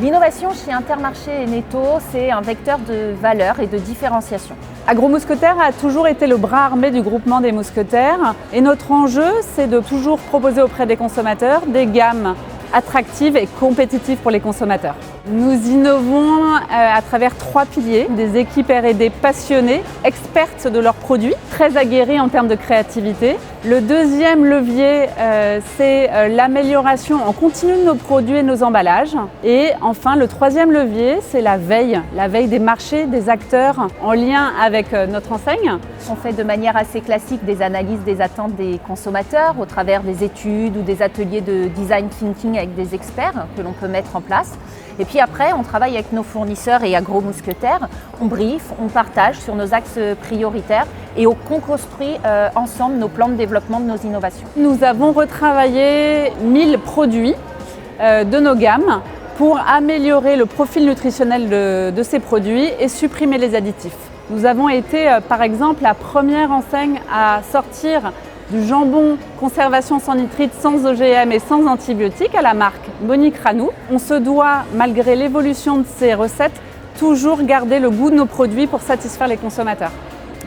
L'innovation chez Intermarché et Netto, c'est un vecteur de valeur et de différenciation. Agro-Mousquetaires a toujours été le bras armé du groupement des mousquetaires et notre enjeu, c'est de toujours proposer auprès des consommateurs des gammes attractives et compétitives pour les consommateurs. Nous innovons à travers 3 piliers, des équipes R&D passionnées, expertes de leurs produits, très aguerries en termes de créativité. Le deuxième levier, c'est l'amélioration en continu de nos produits et nos emballages. Et enfin, le troisième levier, c'est la veille des marchés, des acteurs en lien avec notre enseigne. On fait de manière assez classique des analyses des attentes des consommateurs au travers des études ou des ateliers de design thinking avec des experts que l'on peut mettre en place. Et puis après, on travaille avec nos fournisseurs et Agro-Mousquetaires, on briefe, on partage sur nos axes prioritaires et on construit ensemble nos plans de développement de nos innovations. Nous avons retravaillé 1000 produits de nos gammes pour améliorer le profil nutritionnel de ces produits et supprimer les additifs. Nous avons été par exemple la première enseigne à sortir du jambon conservation sans nitrite, sans OGM et sans antibiotiques à la marque Monique Ranou. On se doit, malgré l'évolution de ces recettes, toujours garder le goût de nos produits pour satisfaire les consommateurs.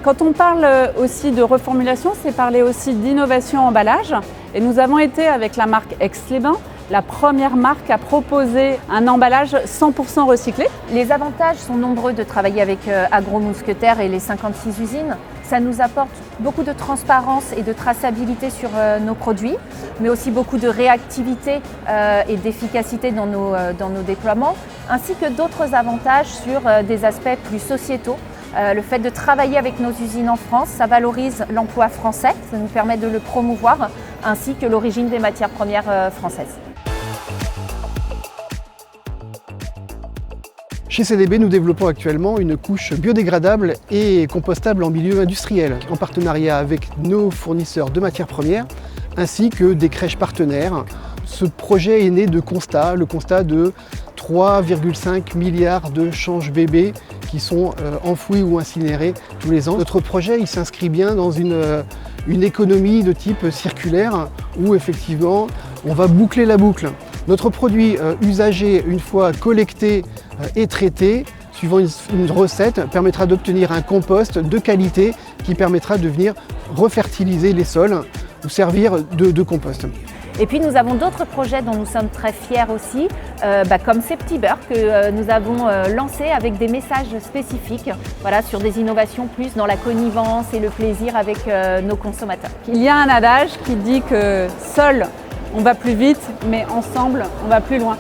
Quand on parle aussi de reformulation, c'est parler aussi d'innovation emballage. Et nous avons été avec la marque Aix-les-Bains, la première marque à proposer un emballage 100% recyclé. Les avantages sont nombreux de travailler avec Agro-Mousquetaires et les 56 usines. Ça nous apporte beaucoup de transparence et de traçabilité sur nos produits, mais aussi beaucoup de réactivité et d'efficacité dans nos déploiements, ainsi que d'autres avantages sur des aspects plus sociétaux. Le fait de travailler avec nos usines en France, ça valorise l'emploi français, ça nous permet de le promouvoir, ainsi que l'origine des matières premières françaises. Chez CDB, nous développons actuellement une couche biodégradable et compostable en milieu industriel, en partenariat avec nos fournisseurs de matières premières, ainsi que des crèches partenaires. Ce projet est né de constats, le constat de 3,5 milliards de changes bébés qui sont enfouis ou incinérés tous les ans. Notre projet il s'inscrit bien dans une économie de type circulaire où effectivement on va boucler la boucle. Notre produit usagé, une fois collecté et traité, suivant une recette, permettra d'obtenir un compost de qualité qui permettra de venir refertiliser les sols ou servir de compost. Et puis nous avons d'autres projets dont nous sommes très fiers aussi, comme ces petits beurres que nous avons lancés avec des messages spécifiques sur des innovations plus dans la connivence et le plaisir avec nos consommateurs. Il y a un adage qui dit que seul on va plus vite, mais ensemble on va plus loin.